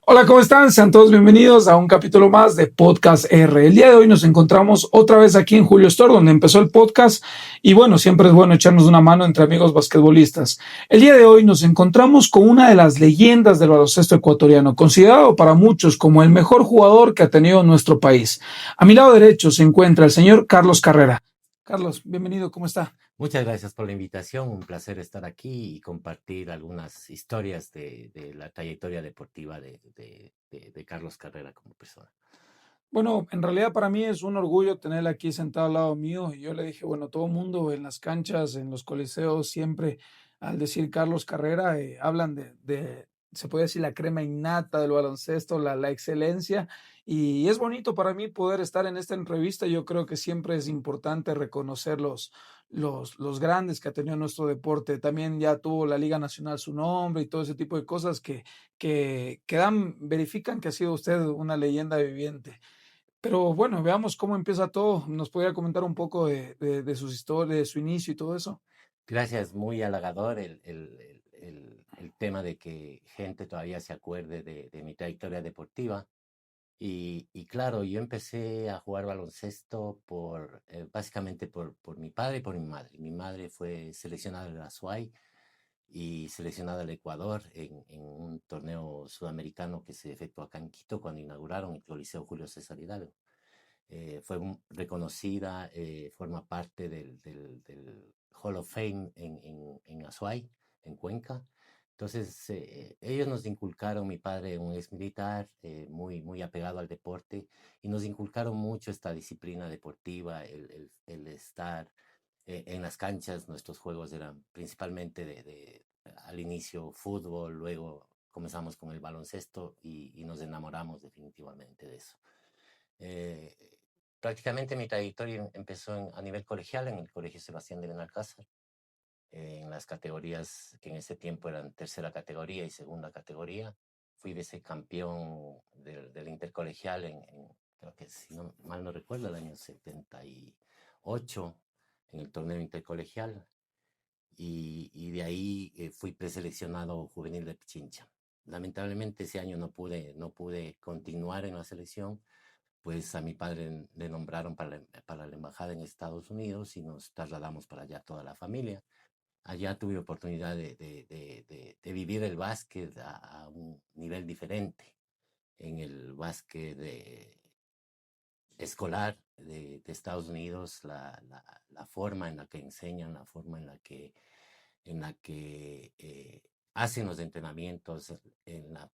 Hola, ¿cómo están? Sean todos bienvenidos a un capítulo más de Podcast R. El día de hoy nos encontramos otra vez aquí en Julio Store, donde empezó el podcast. Y bueno, siempre es bueno echarnos una mano entre amigos basquetbolistas. El día de hoy nos encontramos con una de las leyendas del baloncesto ecuatoriano, considerado para muchos como el mejor jugador que ha tenido nuestro país. A mi lado derecho se encuentra el señor Carlos Carrera. Carlos, bienvenido, ¿cómo está? Muchas gracias por la invitación, un placer estar aquí y compartir algunas historias de la trayectoria deportiva de Carlos Carrera como persona. Bueno, en realidad para mí es un orgullo tenerla aquí sentado al lado mío. Y yo le dije, bueno, todo el mundo en las canchas, en los coliseos, siempre al decir Carlos Carrera, hablan se puede decir, la crema innata del baloncesto, la excelencia. Y es bonito para mí poder estar en esta entrevista. Yo creo que siempre es importante reconocer los grandes que ha tenido nuestro deporte. También ya tuvo la Liga Nacional su nombre y todo ese tipo de cosas que verifican que ha sido usted una leyenda viviente. Pero bueno, veamos cómo empieza todo. ¿Nos podría comentar un poco de sus historias, de su inicio y todo eso? Gracias, muy halagador el tema de que gente todavía se acuerde de mi trayectoria deportiva. Y claro, yo empecé a jugar baloncesto básicamente por mi padre y por mi madre. Mi madre fue seleccionada de la SUAY y seleccionada al Ecuador en un torneo sudamericano que se efectuó acá en Quito cuando inauguraron el Coliseo Julio César Hidalgo. Fue reconocida, forma parte del Hall of Fame en Azuay, en Cuenca. Entonces, ellos nos inculcaron, mi padre, un ex militar, muy apegado al deporte, y nos inculcaron mucho esta disciplina deportiva, el estar en las canchas. Nuestros juegos eran principalmente al inicio fútbol, luego comenzamos con el baloncesto y nos enamoramos definitivamente de eso. Eh, Prácticamente mi trayectoria empezó a nivel colegial en el Colegio Sebastián de Benalcázar, en las categorías que en ese tiempo eran tercera categoría y segunda categoría. Fui vicecampeón del intercolegial creo que si no mal no recuerdo, el año 78 en el torneo intercolegial, y de ahí fui preseleccionado juvenil de Pichincha. Lamentablemente ese año no pude continuar en la selección, pues a mi padre le nombraron para la embajada en Estados Unidos y nos trasladamos para allá toda la familia. Allá tuve oportunidad de vivir el básquet a un nivel diferente. En el básquet escolar de Estados Unidos, la forma en la que enseñan, la forma en la que hacen los entrenamientos,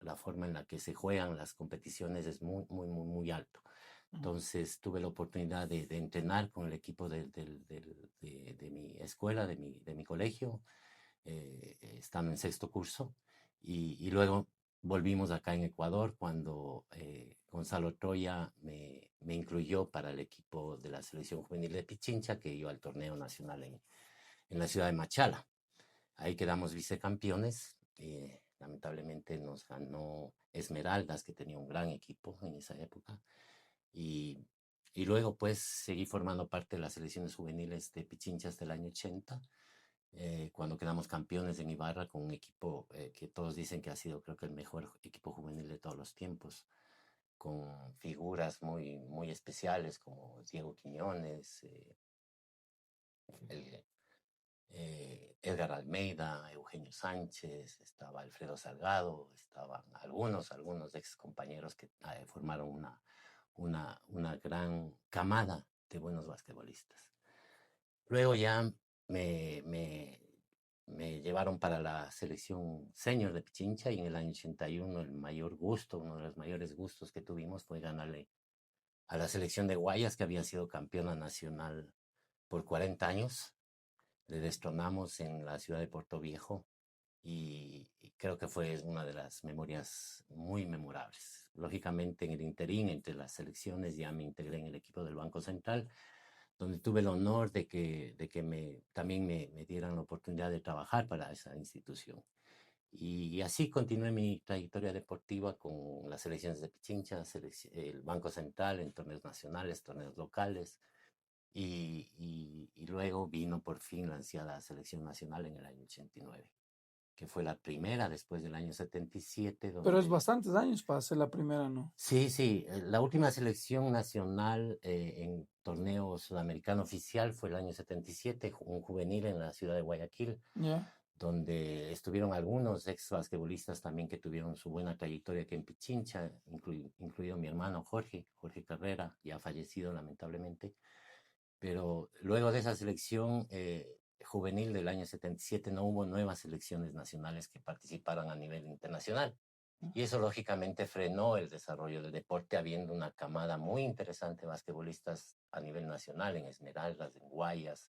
la forma en la que se juegan las competiciones es muy alto. Entonces tuve la oportunidad de entrenar con el equipo de mi escuela, de mi colegio, estando en sexto curso, y luego volvimos acá en Ecuador cuando Gonzalo Troya me incluyó para el equipo de la selección juvenil de Pichincha, que iba al torneo nacional en la ciudad de Machala. Ahí quedamos vicecampeones. Lamentablemente nos ganó Esmeraldas, que tenía un gran equipo en esa época. Y, y luego pues seguí formando parte de las selecciones juveniles de Pichincha hasta el año 80, cuando quedamos campeones en Ibarra con un equipo que todos dicen que ha sido, creo que, el mejor equipo juvenil de todos los tiempos, con figuras muy especiales como Diego Quiñones, el Edgar Almeida, Eugenio Sánchez, estaba Alfredo Salgado, estaban algunos ex compañeros que formaron una gran camada de buenos basquetbolistas. Luego ya me, me, me llevaron para la selección senior de Pichincha, y en el año 81 uno de los mayores gustos que tuvimos fue ganarle a la selección de Guayas, que había sido campeona nacional por 40 años. Le destronamos en la ciudad de Puerto Viejo, y creo que fue una de las memorias muy memorables. Lógicamente, en el interín entre las selecciones ya me integré en el equipo del Banco Central, donde tuve el honor de que también me dieran la oportunidad de trabajar para esa institución. Y así continué mi trayectoria deportiva con las selecciones de Pichincha, el Banco Central en torneos nacionales, torneos locales, y luego vino por fin la ansiada selección nacional en el año 89. que fue la primera después del año 77, Pero es donde... bastantes años para ser la primera, ¿no? Sí, sí, la última selección nacional en torneo sudamericano oficial fue el año 77, un juvenil en la ciudad de Guayaquil, Ya. donde estuvieron algunos ex basquetbolistas también que tuvieron su buena trayectoria aquí en Pichincha, incluido mi hermano Jorge Carrera, ya fallecido lamentablemente. Pero luego de esa selección juvenil del año 77 no hubo nuevas selecciones nacionales que participaran a nivel internacional. Y eso lógicamente frenó el desarrollo del deporte, habiendo una camada muy interesante de basquetbolistas a nivel nacional, en Esmeraldas, en Guayas,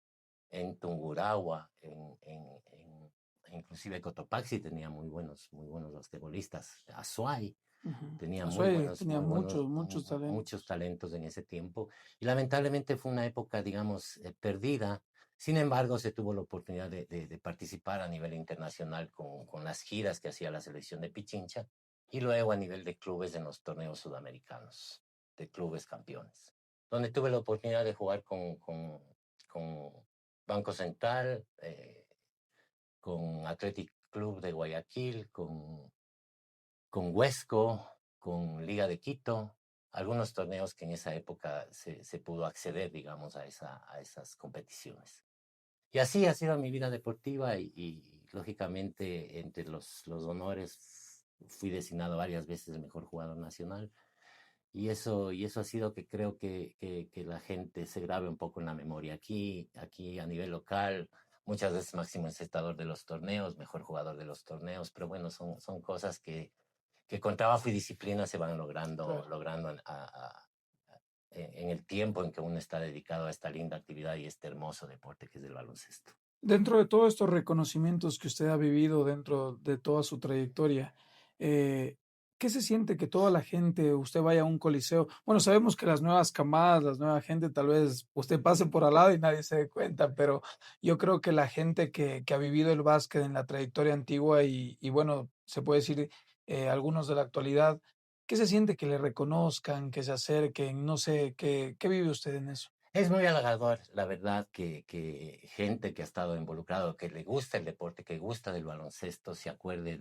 en Tungurahua, inclusive Cotopaxi tenía muy buenos basquetbolistas. Azuay Ujú. tenía Azuay tenía muchos, muchos talentos. muchos talentos en ese tiempo. Y lamentablemente fue una época, digamos, perdida. Sin embargo, se tuvo la oportunidad de participar a nivel internacional con las giras que hacía la selección de Pichincha y luego a nivel de clubes en los torneos sudamericanos, de clubes campeones, donde tuve la oportunidad de jugar con Banco Central, con Athletic Club de Guayaquil, con Huesco, con Liga de Quito, algunos torneos que en esa época se pudo acceder, digamos, a esas competiciones. Y así ha sido mi vida deportiva lógicamente entre los honores fui designado varias veces el mejor jugador nacional y eso ha sido que creo que la gente se grabe un poco en la memoria. Aquí a nivel local, muchas veces máximo encestador de los torneos, mejor jugador de los torneos, pero bueno, son cosas que con trabajo y disciplina se van Claro. logrando en el tiempo en que uno está dedicado a esta linda actividad y este hermoso deporte que es el baloncesto. Dentro de todos estos reconocimientos que usted ha vivido dentro de toda su trayectoria, eh, ¿qué se siente que toda la gente, usted vaya a un coliseo? Bueno, sabemos que las nuevas camadas, la nueva gente, tal vez usted pase por al lado y nadie se dé cuenta, pero yo creo que la gente que ha vivido el básquet en la trayectoria antigua y bueno, se puede decir algunos de la actualidad, ¿qué se siente que le reconozcan, que se acerquen? No sé, ¿qué vive usted en eso? Es muy halagador, la verdad, que gente que ha estado involucrado, que le gusta el deporte, que gusta del baloncesto, se acuerde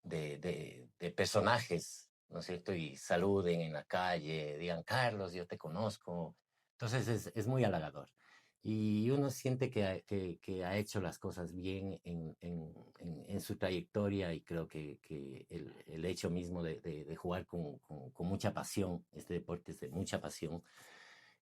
de personajes, ¿no es cierto? Y saluden en la calle, digan, Carlos, yo te conozco. Entonces es muy halagador. Y uno siente que ha hecho las cosas bien en su trayectoria y creo que el hecho mismo de jugar con mucha pasión, este deporte es de mucha pasión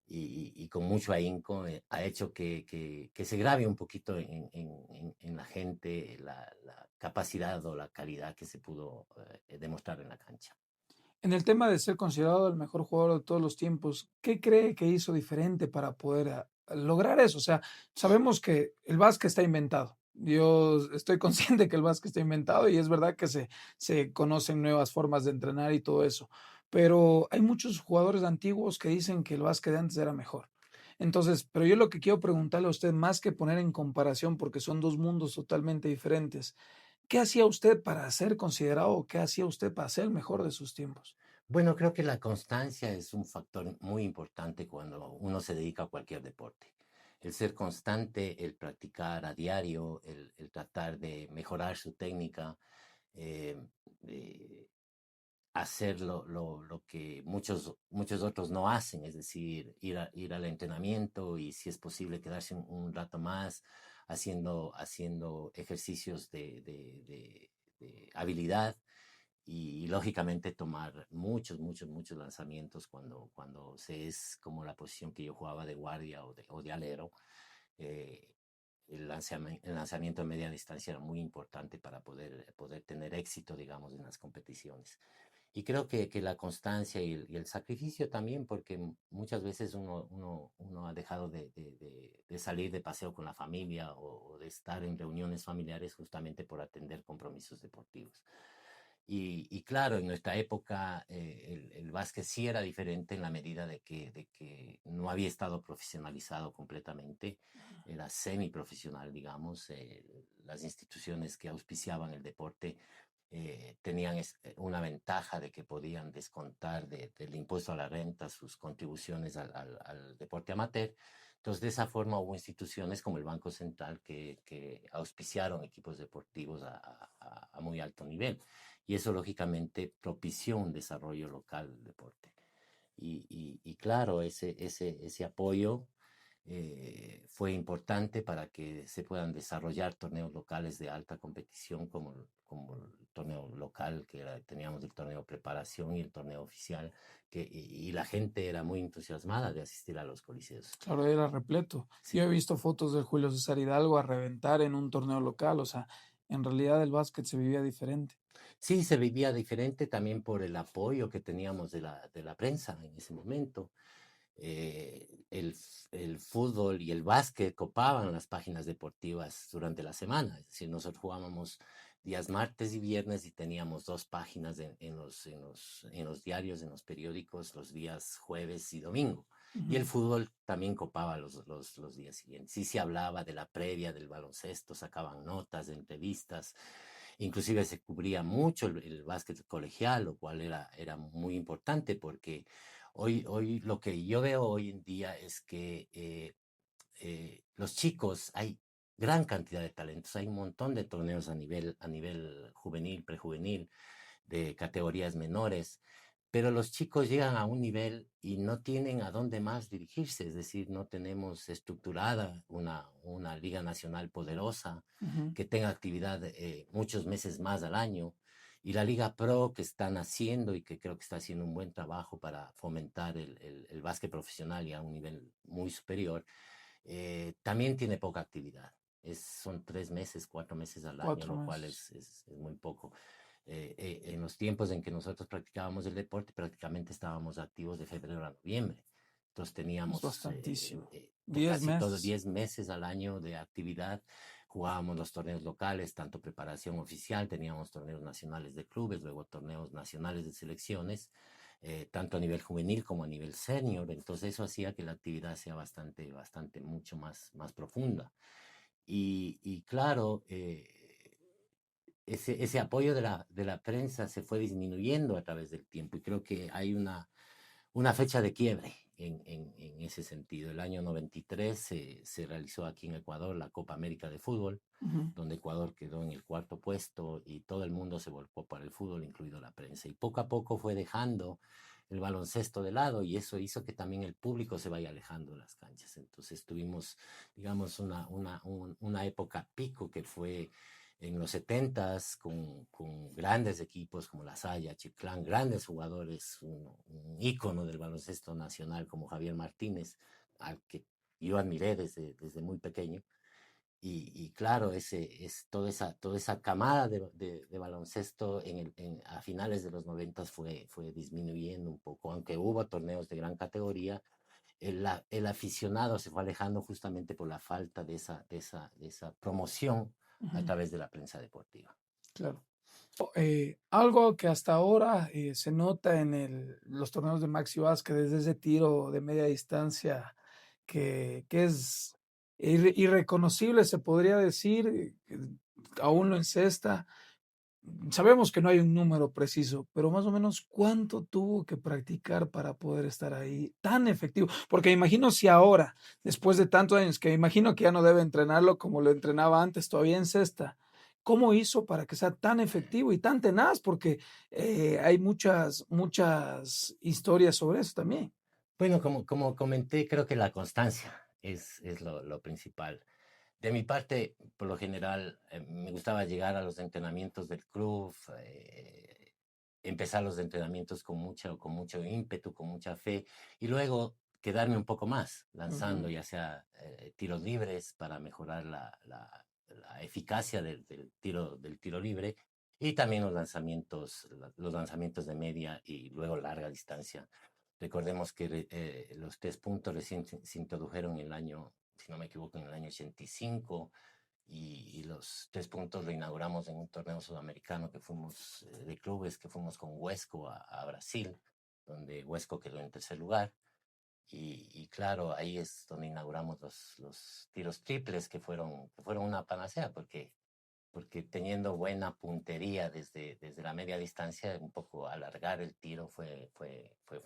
y con mucho ahínco, ha hecho que se grabe un poquito en la gente la capacidad o la calidad que se pudo demostrar en la cancha. En el tema de ser considerado el mejor jugador de todos los tiempos, ¿qué cree que hizo diferente para poder lograr eso? O sea, sabemos que el básquet está inventado. Yo estoy consciente que el básquet está inventado y es verdad que se conocen nuevas formas de entrenar y todo eso, pero hay muchos jugadores antiguos que dicen que el básquet de antes era mejor. Entonces, pero yo lo que quiero preguntarle a usted, más que poner en comparación, porque son dos mundos totalmente diferentes, ¿qué hacía usted para ser considerado o qué hacía usted para ser el mejor de sus tiempos? Bueno, creo que la constancia es un factor muy importante cuando uno se dedica a cualquier deporte. El ser constante, el practicar a diario, el tratar de mejorar su técnica, eh, eh, hacer lo que muchos otros no hacen, es decir, ir al entrenamiento y si es posible quedarse un rato más haciendo ejercicios de habilidad lógicamente tomar muchos lanzamientos cuando se es como la posición que yo jugaba de guardia o de alero. eh, el lanzamiento a media distancia era muy importante para poder tener éxito, digamos, en las competiciones. Y creo que la constancia y el sacrificio también, porque muchas veces uno ha dejado de salir de paseo con la familia o de estar en reuniones familiares justamente por atender compromisos deportivos. Y claro, en nuestra época el básquet sí era diferente en la medida de que no había estado profesionalizado completamente, era semiprofesional, digamos. Las instituciones que auspiciaban el deporte tenían una ventaja de que podían descontar del impuesto a la renta sus contribuciones al deporte amateur. Entonces, de esa forma hubo instituciones como el Banco Central que auspiciaron equipos deportivos a muy alto nivel. Y eso, lógicamente, propició un desarrollo local del deporte. Y claro, ese apoyo fue importante para que se puedan desarrollar torneos locales de alta competición como el torneo local, teníamos el torneo preparación y el torneo oficial, y la gente era muy entusiasmada de asistir a los coliseos. Claro, era repleto. Yo Sí, he visto fotos de Julio César Hidalgo a reventar en un torneo local, o sea, en realidad el básquet se vivía diferente. sí, se vivía diferente también por el apoyo que teníamos de la prensa en ese momento. El fútbol y el básquet copaban las páginas deportivas durante la semana. Es decir, nosotros jugábamos días martes y viernes y teníamos 2 páginas en los diarios, en los periódicos, los días jueves y domingo. Y el Ujú. fútbol también copaba los días siguientes. Sí se hablaba de la previa del baloncesto, sacaban notas, entrevistas, inclusive se cubría mucho el básquet colegial, lo cual era muy importante porque hoy lo que yo veo hoy en día es que los chicos, hay gran cantidad de talentos, hay un montón de torneos a nivel juvenil, prejuvenil, de categorías menores, pero los chicos llegan a un nivel y no tienen a dónde más dirigirse, es decir, no tenemos estructurada una liga nacional poderosa Ujú. que tenga actividad muchos meses más al año. Y la Liga Pro que están haciendo y que creo que está haciendo un buen trabajo para fomentar el básquet profesional y a un nivel muy superior, también tiene poca actividad. Son 3 meses, 4 meses al año, Cuatro lo cual meses. es muy poco. En los tiempos en que nosotros practicábamos el deporte, prácticamente estábamos activos de febrero a noviembre. Entonces Es teníamos bastantísimo. Diez casi todos meses. 10 meses al año de actividad. Jugábamos los torneos locales, tanto preparación oficial, teníamos torneos nacionales de clubes, luego torneos nacionales de selecciones, tanto a nivel juvenil como a nivel senior. Entonces eso hacía que la actividad sea bastante, bastante, mucho más profunda. Y claro, ese apoyo de la prensa se fue disminuyendo a través del tiempo y creo que hay una fecha de quiebre en ese sentido. El año 93 se realizó aquí en Ecuador la Copa América de Fútbol, Ujú. donde Ecuador quedó en el cuarto puesto y todo el mundo se volcó para el fútbol, incluido la prensa. Y poco a poco fue dejando el baloncesto de lado y eso hizo que también el público se vaya alejando de las canchas. Entonces tuvimos, digamos, una época pico que fue en los 70s con grandes equipos como La Salle, Chiclán, grandes jugadores, un ícono del baloncesto nacional como Javier Martínez, al que yo admiré desde muy pequeño. Y claro, toda esa camada de baloncesto a finales de los 90 fue disminuyendo un poco, aunque hubo torneos de gran categoría. El aficionado se fue alejando justamente por la falta de esa promoción a Ujú. través de la prensa deportiva. Claro. Algo que hasta ahora se nota en los torneos de Maxi Vázquez, desde ese tiro de media distancia que es irreconocible, se podría decir, aún lo encesta. Sabemos que no hay un número preciso, pero más o menos cuánto tuvo que practicar para poder estar ahí tan efectivo. Porque me imagino si ahora, después de tantos años, que me imagino que ya no debe entrenarlo como lo entrenaba antes, todavía en cesta, ¿cómo hizo para que sea tan efectivo y tan tenaz? Porque hay muchas historias sobre eso también. Bueno, como comenté, creo que la constancia es lo principal. De mi parte, por lo general, me gustaba llegar a los entrenamientos del club, empezar los entrenamientos con mucho ímpetu, con mucha fe, y luego quedarme un poco más, lanzando Ujú, ya sea tiros libres para mejorar la eficacia del tiro libre, y también los lanzamientos de media y luego larga distancia. Recordemos que los 3 puntos recién se introdujeron en el año, si no me equivoco, en el año 85 y los 3 puntos lo inauguramos en un torneo sudamericano que fuimos de clubes, que fuimos con Huesco a Brasil, donde Huesco quedó en tercer lugar. Y claro, ahí es donde inauguramos los tiros triples que fueron una panacea porque teniendo buena puntería desde la media distancia, un poco alargar el tiro fue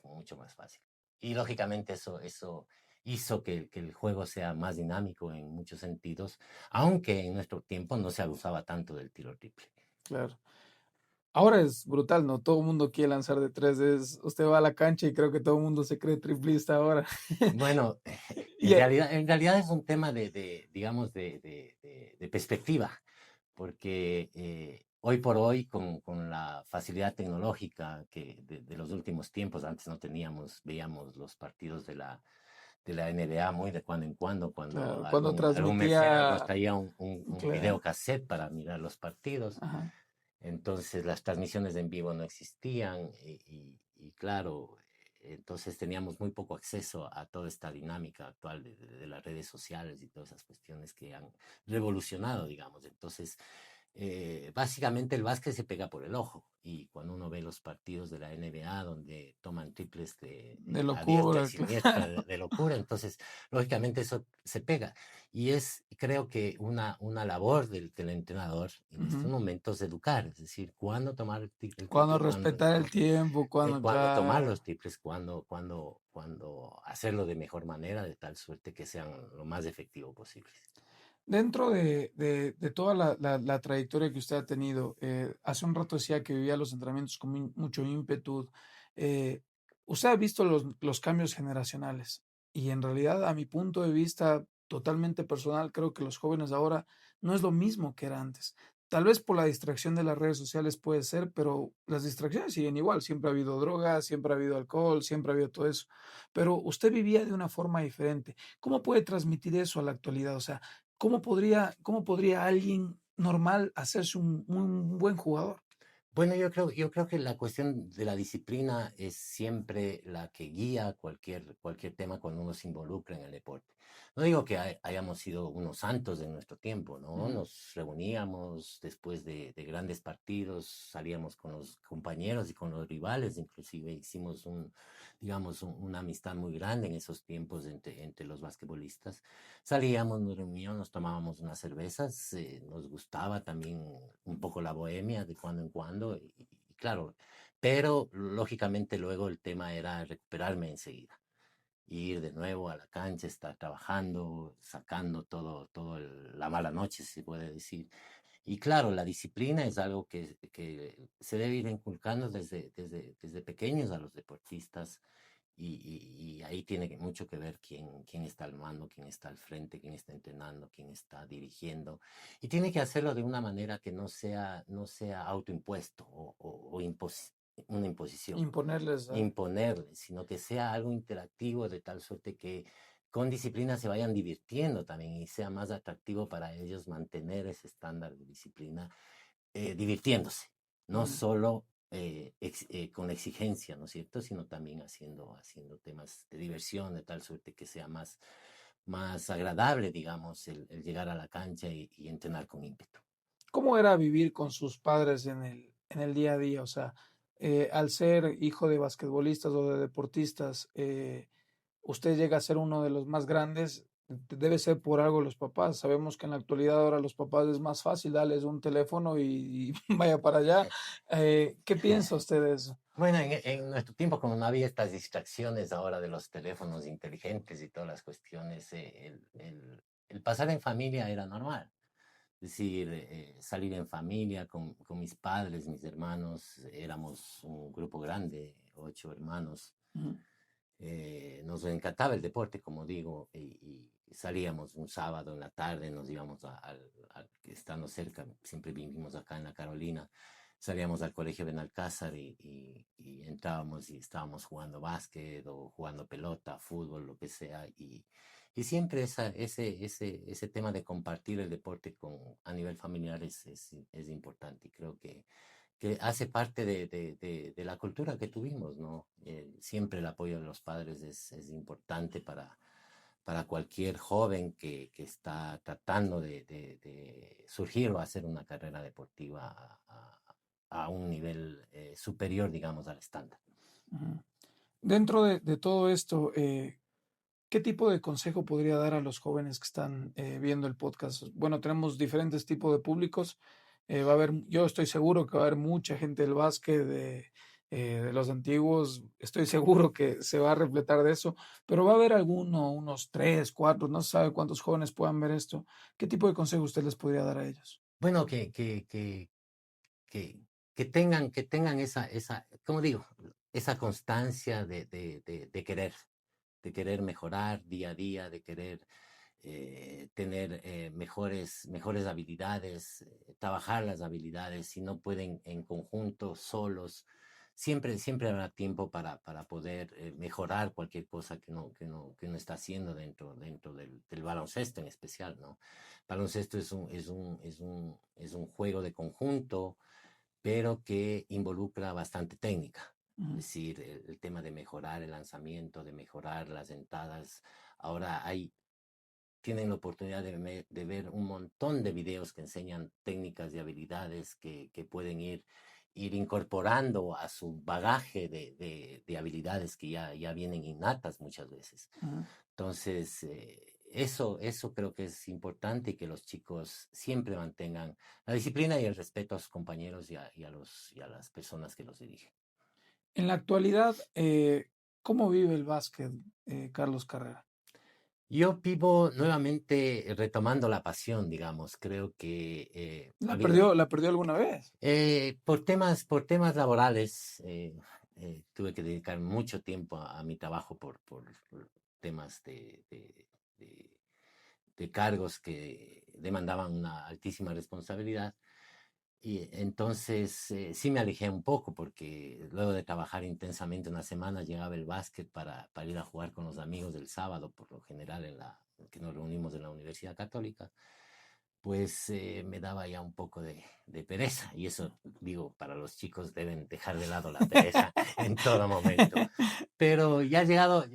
mucho más fácil. Y lógicamente eso hizo que el juego sea más dinámico en muchos sentidos, aunque en nuestro tiempo no se abusaba tanto del tiro triple. Claro. Ahora es brutal, ¿no? Todo el mundo quiere lanzar de tres. Usted va a la cancha y creo que todo el mundo se cree triplista ahora. Bueno, Y, en realidad es un tema digamos, de perspectiva, porque hoy por hoy, con la facilidad tecnológica que de los últimos tiempos, antes no teníamos, veíamos los partidos de la NBA muy de cuando en cuando claro, cuando algún mesero nos transmitía, traía un claro, videocassette para mirar los partidos. ajá, Entonces las transmisiones en vivo no existían y claro, entonces teníamos muy poco acceso a toda esta dinámica actual de las redes sociales y todas esas cuestiones que han revolucionado, digamos. Entonces, básicamente el básquet se pega por el ojo y cuando uno ve los partidos de la NBA donde toman triples de a diestra y locura, siniestra claro. de locura, entonces lógicamente eso se pega. Y es, creo que una labor del entrenador en estos Ujú. momentos educar, es decir, cuándo tomar el Cuando triple, cuándo respetar el no, tiempo, cuando, cuándo tomar claro. los triples, cuándo hacerlo de mejor manera, de tal suerte que sean lo más efectivo posible. Dentro de toda la trayectoria que usted ha tenido, hace un rato decía que vivía los entrenamientos con mucho ímpetu. eh, Usted ha visto los cambios generacionales y en realidad, a mi punto de vista totalmente personal, creo que los jóvenes ahora no es lo mismo que era antes. Tal vez por la distracción de las redes sociales puede ser, pero las distracciones siguen igual. Siempre ha habido drogas, siempre ha habido alcohol, siempre ha habido todo eso. Pero usted vivía de una forma diferente. ¿Cómo puede transmitir eso a la actualidad? O sea, ¿cómo podría alguien normal hacerse un buen jugador? Bueno, yo creo que la cuestión de la disciplina es siempre la que guía cualquier tema cuando uno se involucra en el deporte. No digo que hayamos sido unos santos en nuestro tiempo, ¿no? Ujú, Nos reuníamos después de grandes partidos, salíamos con los compañeros y con los rivales, inclusive hicimos digamos, una amistad muy grande en esos tiempos entre los basquetbolistas. Salíamos, nos reuníamos, nos tomábamos unas cervezas, nos gustaba también un poco la bohemia de cuando en cuando, y claro, pero lógicamente luego el tema era recuperarme enseguida, ir de nuevo a la cancha, estar trabajando, sacando la mala noche, si se puede decir. Y claro, la disciplina es algo que se debe ir inculcando desde pequeños a los deportistas y ahí tiene mucho que ver quién está al mando, quién está al frente, quién está entrenando, quién está dirigiendo. Y tiene que hacerlo de una manera que no sea autoimpuesto una imposición, imponerles a imponerle, sino que sea algo interactivo de tal suerte que con disciplina se vayan divirtiendo también y sea más atractivo para ellos mantener ese estándar de disciplina divirtiéndose, no ujú. solo con exigencia, ¿no es cierto?, sino también haciendo temas de diversión, de tal suerte que sea más agradable, digamos, el llegar a la cancha y entrenar con ímpetu. ¿Cómo era vivir con sus padres en el día a día? O sea, al ser hijo de basquetbolistas o de deportistas, usted llega a ser uno de los más grandes, debe ser por algo los papás. Sabemos que en la actualidad ahora los papás es más fácil darles un teléfono y vaya para allá. ¿Qué piensa usted de eso? Bueno, en nuestro tiempo, como no había estas distracciones ahora de los teléfonos inteligentes y todas las cuestiones, el pasar en familia era normal. Es decir, salir en familia con mis padres, mis hermanos, éramos un grupo grande, 8 hermanos. Ujú, Nos encantaba el deporte, como digo, y salíamos un sábado en la tarde, nos íbamos estando cerca, siempre vivimos acá en la Carolina, salíamos al colegio Benalcázar y entrábamos y estábamos jugando básquet o jugando pelota, fútbol, lo que sea, y siempre ese tema de compartir el deporte a nivel familiar es importante y creo que hace parte de la cultura que tuvimos, ¿no? Siempre el apoyo de los padres es importante para cualquier joven que está tratando de surgir o hacer una carrera deportiva a un nivel superior, digamos, al estándar. ujú. Dentro de todo esto, ¿qué tipo de consejo podría dar a los jóvenes que están viendo el podcast? Bueno, tenemos diferentes tipos de públicos. Va a haber, yo estoy seguro que va a haber mucha gente del básquet, de los antiguos, estoy seguro que se va a repletar de eso, pero va a haber unos 3, 4, no se sabe cuántos jóvenes puedan ver esto. ¿Qué tipo de consejo usted les podría dar a ellos? Bueno, que, que tengan esa, como digo, esa constancia de querer mejorar día a día, de querer tener mejores habilidades, trabajar las habilidades, si no pueden en conjunto, solos. Siempre habrá tiempo para poder mejorar cualquier cosa que uno está haciendo dentro del baloncesto en especial, ¿no? Baloncesto es un juego de conjunto, pero que involucra bastante técnica. Es Ujú, decir, el tema de mejorar el lanzamiento, de mejorar las entradas. Ahora tienen la oportunidad de ver un montón de videos que enseñan técnicas y habilidades que pueden ir incorporando a su bagaje de habilidades que ya vienen innatas muchas veces. ujú. Entonces, eso creo que es importante y que los chicos siempre mantengan la disciplina y el respeto a sus compañeros y a las personas que los dirigen. En la actualidad, ¿cómo vive el básquet, Carlos Carrera? Yo vivo nuevamente retomando la pasión, digamos. Creo que ha habido, La perdió alguna vez? por temas laborales, tuve que dedicar mucho tiempo a mi trabajo por temas de- de cargos que demandaban una altísima responsabilidad. Y entonces sí me alejé un poco porque luego de trabajar intensamente una semana llegaba el básquet para ir a jugar con los amigos del sábado, por lo general que nos reunimos en la Universidad Católica, pues me daba ya un poco de pereza. Y eso, digo, para los chicos deben dejar de lado la pereza en todo momento. Pero ya llegado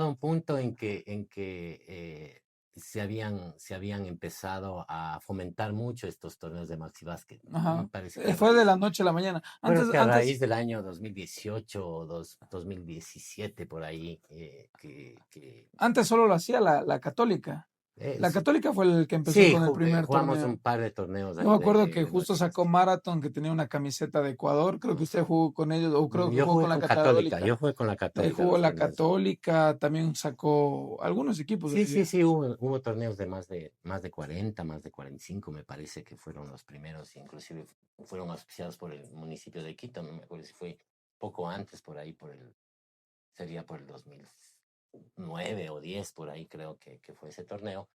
a un punto en que se habían empezado a fomentar mucho estos torneos de Maxi Basket. Me Ajá. parece que a Fue de raíz, la noche a la mañana. bueno, que a raíz Antes, del año 2018 o 2017 por ahí, antes solo lo hacía la Católica. La sí, Católica fue el que empezó sí, con el primer jugamos un torneo. par de torneos Yo me ahí acuerdo que de justo Maxi sacó Basket. Marathon, que tenía una camiseta de Ecuador. Creo que usted jugó con ellos, o creo que Yo jugó jugué con la con Católica, Católica. yo jugué con la De ahí Católica jugó los la torneos. Católica, también sacó algunos equipos de Sí, sí, allá. sí, hubo torneos de más de 40, más de 45, me parece que fueron los primeros, inclusive fueron auspiciados por el municipio de Quito, no me acuerdo si fue poco antes por ahí, sería por el 2009 o 10, por ahí creo que fue ese torneo.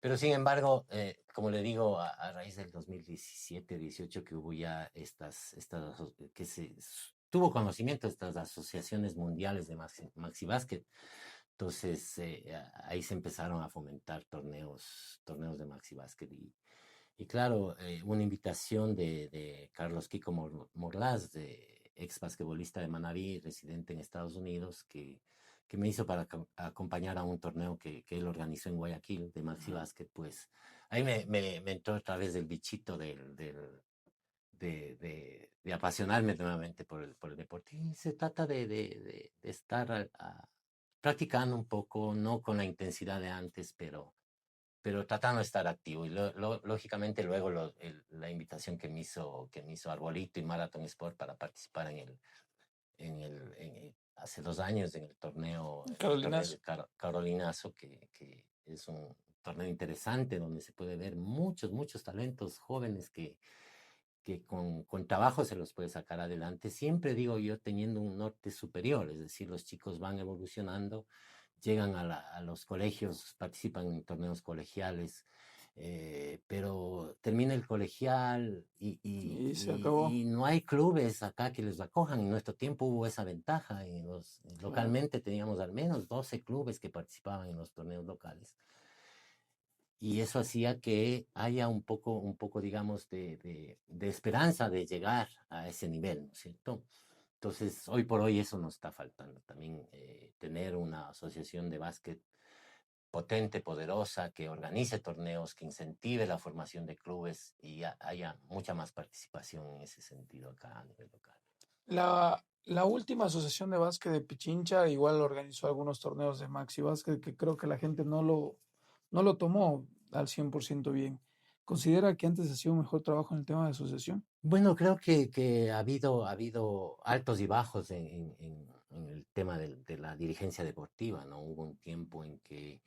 Pero sin embargo, como le digo, a raíz del 2017, 18 que hubo ya que tuvo conocimiento de estas asociaciones mundiales de Maxi Basket, entonces ahí se empezaron a fomentar torneos de Maxi Basket y claro, una invitación de Carlos Kiko Morlás, de ex basquetbolista de Manabí, residente en Estados Unidos, que me hizo para acompañar a un torneo que él organizó en Guayaquil de Maxi Basket, pues ahí me entró otra vez el bichito de apasionarme nuevamente por el deporte. Y se trata de estar practicando un poco, no con la intensidad de antes, pero tratando de estar activo. Y lógicamente luego la invitación que me hizo Arbolito y Marathon Sport para participar hace 2 años en el torneo Carolinazo. de Carolinazo, que es un torneo interesante donde se puede ver muchos talentos jóvenes que con trabajo se los puede sacar adelante. Siempre digo yo teniendo un norte superior, es decir, los chicos van evolucionando, llegan a los colegios, participan en torneos colegiales, pero termina el colegial Y se acabó. y no hay clubes acá que les acojan. En nuestro tiempo hubo esa ventaja. Claro. Localmente teníamos al menos 12 clubes que participaban en los torneos locales. Y eso hacía que haya un poco, digamos, de esperanza de llegar a ese nivel, ¿no es cierto? Entonces, hoy por hoy eso nos está faltando. También tener una asociación de básquet potente, poderosa, que organice torneos, que incentive la formación de clubes y haya mucha más participación en ese sentido acá a nivel local. La última asociación de básquet de Pichincha igual organizó algunos torneos de Maxi Básquet que creo que la gente no lo tomó al 100% bien. ¿Considera que antes hacía un mejor trabajo en el tema de asociación? Bueno, creo que ha habido altos y bajos en el tema de la dirigencia deportiva, ¿no? Hubo un tiempo en que,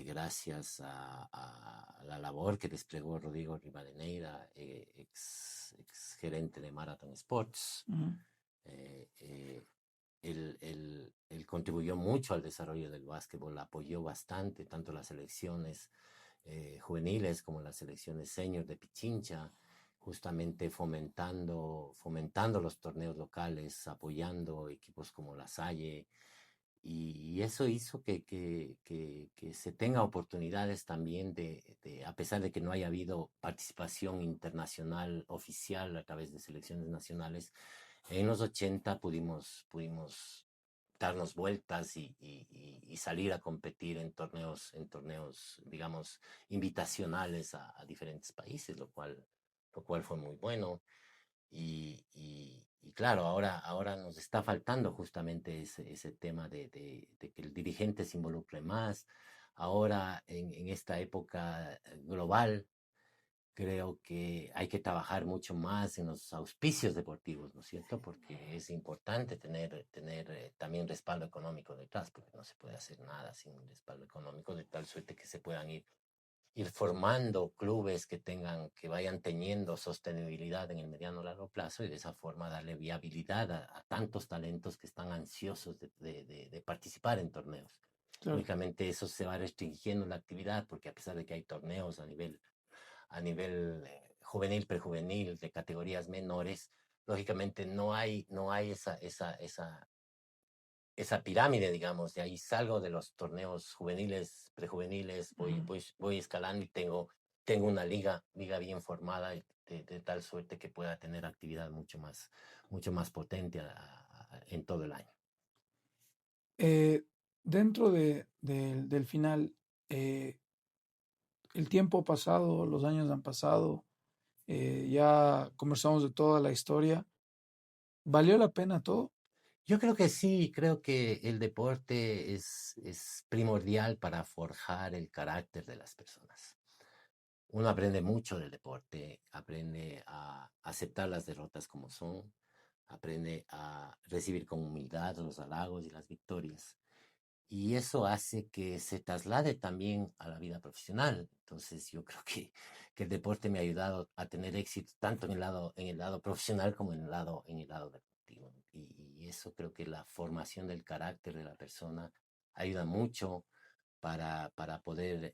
gracias a la labor que desplegó Rodrigo Rivadeneira, ex gerente de Marathon Sports, Ujú, eh, eh, él contribuyó mucho al desarrollo del básquetbol, apoyó bastante tanto las selecciones juveniles como las selecciones senior de Pichincha, justamente fomentando los torneos locales, apoyando equipos como La Salle, y eso hizo que se tenga oportunidades también a pesar de que no haya habido participación internacional oficial a través de selecciones nacionales, en los 80 pudimos darnos vueltas y salir a competir en torneos, digamos, invitacionales a diferentes países, lo cual fue muy bueno. Y claro, ahora nos está faltando justamente ese tema de que el dirigente se involucre más. Ahora, en esta época global, creo que hay que trabajar mucho más en los auspicios deportivos, ¿no es cierto? Porque es importante tener también respaldo económico detrás, porque no se puede hacer nada sin respaldo económico, de tal suerte que se puedan ir formando clubes que vayan teniendo sostenibilidad en el mediano largo plazo y de esa forma darle viabilidad a tantos talentos que están ansiosos de participar en torneos. claro. Lógicamente eso se va restringiendo la actividad porque a pesar de que hay torneos a nivel juvenil, prejuvenil, de categorías menores, lógicamente no hay esa pirámide, digamos, de ahí salgo de los torneos juveniles, prejuveniles, Ujú. voy escalando y tengo una liga bien formada de tal suerte que pueda tener actividad mucho más potente en todo el año. Eh, Dentro del final, el tiempo ha pasado, los años han pasado, ya conversamos de toda la historia. ¿Valió la pena todo? Yo creo que sí, creo que el deporte es primordial para forjar el carácter de las personas. Uno aprende mucho del deporte, aprende a aceptar las derrotas como son, aprende a recibir con humildad los halagos y las victorias. Y eso hace que se traslade también a la vida profesional. Entonces yo creo que el deporte me ha ayudado a tener éxito tanto en el lado profesional como en el lado deportivo. Y eso creo que la formación del carácter de la persona ayuda mucho para poder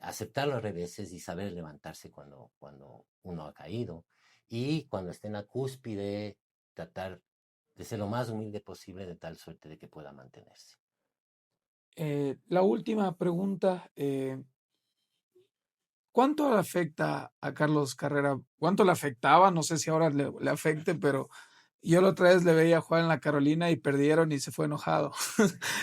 aceptar los reveses y saber levantarse cuando uno ha caído. Y cuando esté en la cúspide, tratar de ser lo más humilde posible de tal suerte de que pueda mantenerse. La última pregunta, ¿cuánto le afecta a Carlos Carrera? ¿Cuánto le afectaba? No sé si ahora le afecte, pero yo la otra vez le veía jugar en la Carolina y perdieron y se fue enojado.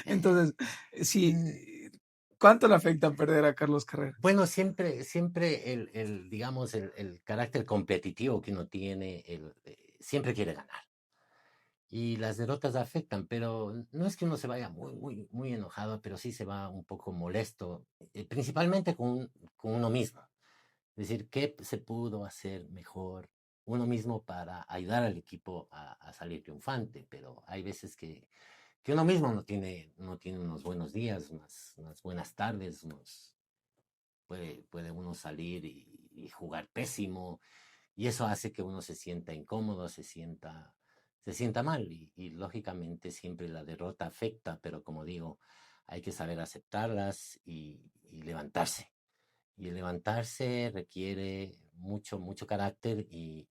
Entonces, sí, Mm, ¿cuánto le afecta perder a Carlos Carrera? Bueno, siempre digamos, el carácter competitivo que uno tiene, siempre quiere ganar. Y las derrotas afectan, pero no es que uno se vaya muy enojado, pero sí se va un poco molesto, principalmente con uno mismo. Es decir, ¿qué se pudo hacer mejor uno mismo para ayudar al equipo a salir triunfante? Pero hay veces que uno mismo no tiene unos buenos días, unas buenas tardes, puede uno salir y jugar pésimo, y eso hace que uno se sienta incómodo, se sienta mal, y lógicamente siempre la derrota afecta, pero como digo, hay que saber aceptarlas y levantarse. Y el levantarse requiere mucho carácter y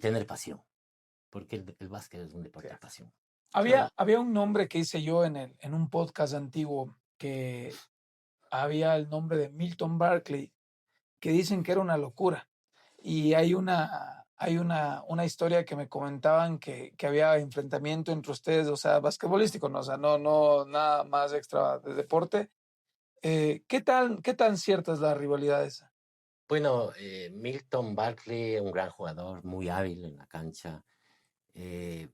tener pasión, porque el básquet es un deporte de pasión. Había un nombre que hice yo en un podcast antiguo que había el nombre de Milton Barkley, que dicen que era una locura. Y hay una historia que me comentaban que había enfrentamiento entre ustedes, o sea, basquetbolístico, ¿no? O sea, no, nada más extra de deporte. ¿Qué tan cierta es la rivalidad esa? Bueno, Milton Barkley, un gran jugador, muy hábil en la cancha, eh,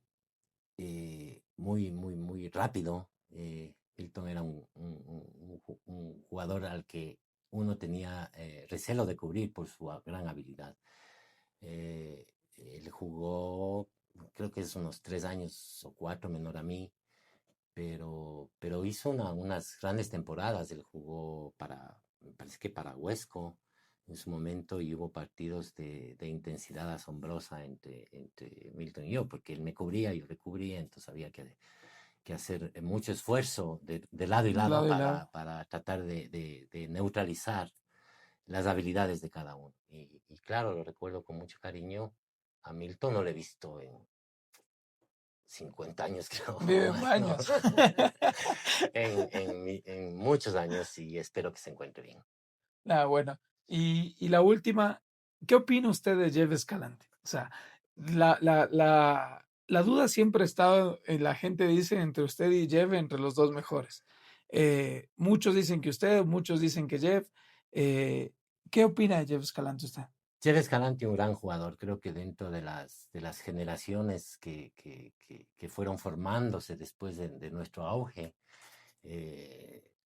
muy rápido. Milton era un jugador al que uno tenía recelo de cubrir por su gran habilidad. Él jugó, creo que es unos 3 años o 4 menor a mí, pero hizo unas grandes temporadas. Él jugó me parece que para Huesco en su momento, y hubo partidos de intensidad asombrosa entre Milton y yo, porque él me cubría, yo le cubría, entonces había que hacer mucho esfuerzo de lado y De lado lado y lado. para tratar de neutralizar las habilidades de cada uno. Y claro, lo recuerdo con mucho cariño. A Milton no lo he visto en 50 años, creo, o Viven más, ¿no? años. En muchos años, y espero que se encuentre bien. Bueno. Y la última, ¿qué opina usted de Jeff Escalante? O sea, la duda siempre ha estado, la gente dice entre usted y Jeff, entre los dos mejores. Muchos dicen que usted, muchos dicen que Jeff. ¿Qué opina de Jeff Escalante usted? Jeff Escalante, un gran jugador. Creo que dentro de las generaciones que fueron formándose después de nuestro auge,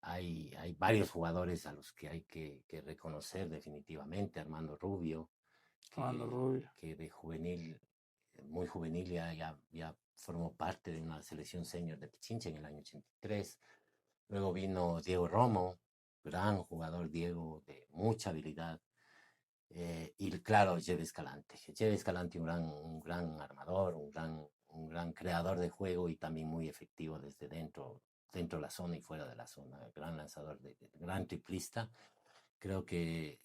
hay varios jugadores a los que hay que reconocer definitivamente. Armando Rubio, Armando que, Rubio. que de juvenil, muy juvenil, ya formó parte de una selección senior de Pichincha en el año 83. Luego vino Diego Romo, gran jugador Diego, de mucha habilidad. Y claro, Jeff Escalante. Jeff Escalante, un gran armador, un gran creador de juego, y también muy efectivo desde dentro de la zona y fuera de la zona. Gran lanzador, gran triplista. Creo que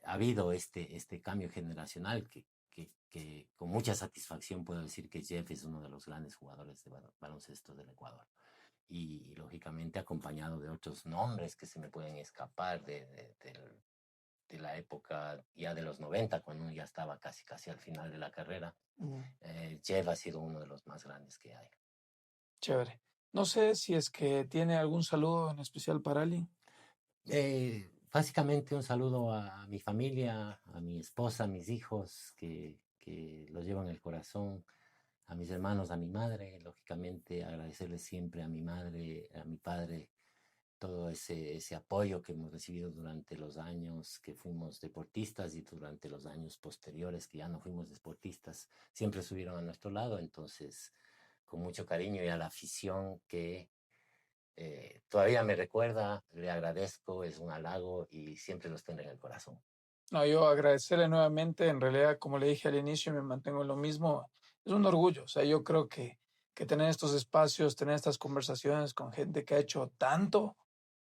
ha habido este cambio generacional que con mucha satisfacción puedo decir que Jeff es uno de los grandes jugadores de baloncesto del Ecuador. Y lógicamente acompañado de otros nombres que se me pueden escapar de la época ya de los 90, cuando uno ya estaba casi al final de la carrera. Jeff ha sido uno de los más grandes que hay. Chévere. No sé si es que tiene algún saludo en especial para alguien. Básicamente un saludo a mi familia, a mi esposa, a mis hijos, que los llevo en el corazón, a mis hermanos, a mi madre. Lógicamente agradecerles siempre a mi madre, a mi padre, todo ese apoyo que hemos recibido durante los años que fuimos deportistas, y durante los años posteriores que ya no fuimos deportistas, siempre estuvieron a nuestro lado. Entonces, con mucho cariño, y a la afición que todavía me recuerda, le agradezco, es un halago, y siempre los tendré en el corazón. No, yo agradecerle nuevamente. En realidad, como le dije al inicio, me mantengo en lo mismo. Es un orgullo. O sea, yo creo que tener estos espacios, tener estas conversaciones con gente que ha hecho tanto, o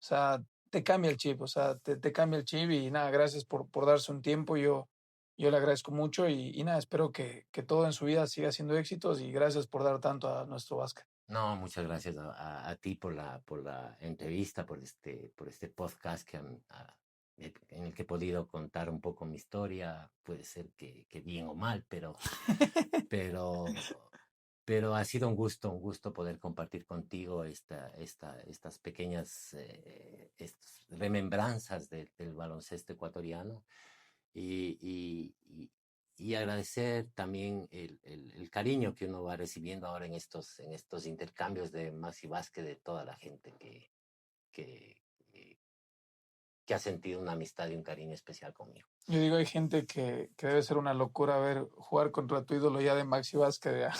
sea, te cambia el chip. O sea, te cambia el chip. Y nada, gracias por darse un tiempo. Yo le agradezco mucho y nada, espero que todo en su vida siga siendo éxitos, y gracias por dar tanto a nuestro básquet. No, muchas gracias a ti por la entrevista, por este podcast en el que he podido contar un poco mi historia. Puede ser que bien o mal, pero, pero ha sido un gusto poder compartir contigo estas pequeñas remembranzas del baloncesto ecuatoriano, y, y, y- y agradecer también el cariño que uno va recibiendo ahora en estos intercambios de Maxi Vázquez, de toda la gente que, que que ha sentido una amistad y un cariño especial conmigo. Yo digo, hay gente que debe ser una locura ver jugar contra tu ídolo ya de Maxi Vázquez. Ya.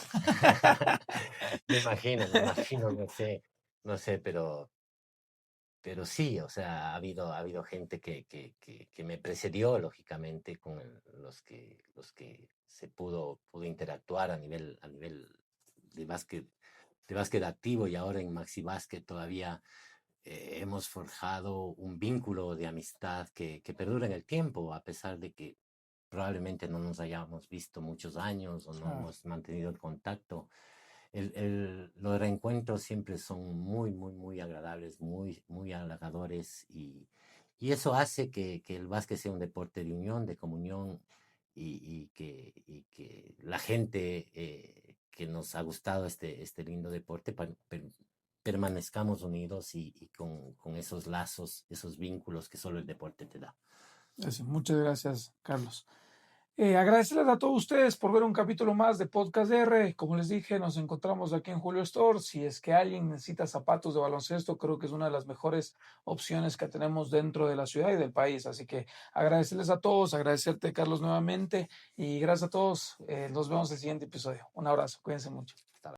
Me imagino, no sé, pero sí, o sea, ha habido gente que me precedió, lógicamente, con los que se pudo interactuar a nivel de básquet activo, y ahora en Maxi Básquet todavía hemos forjado un vínculo de amistad que perdura en el tiempo, a pesar de que probablemente no nos hayamos visto muchos años o no Claro. hemos mantenido el contacto. Los reencuentros siempre son muy, muy, muy agradables, muy, muy halagadores, y eso hace que el básquet sea un deporte de unión, de comunión, y que la gente que nos ha gustado este lindo deporte permanezcamos unidos, y con esos lazos, esos vínculos que solo el deporte te da. Muchas gracias, Carlos. Agradecerles a todos ustedes por ver un capítulo más de Podcast R. Como les dije, nos encontramos aquí en Julio Store. Si es que alguien necesita zapatos de baloncesto, creo que es una de las mejores opciones que tenemos dentro de la ciudad y del país. Así que agradecerles a todos, agradecerte, Carlos, nuevamente. Y gracias a todos. Nos vemos en el siguiente episodio. Un abrazo. Cuídense mucho. Hasta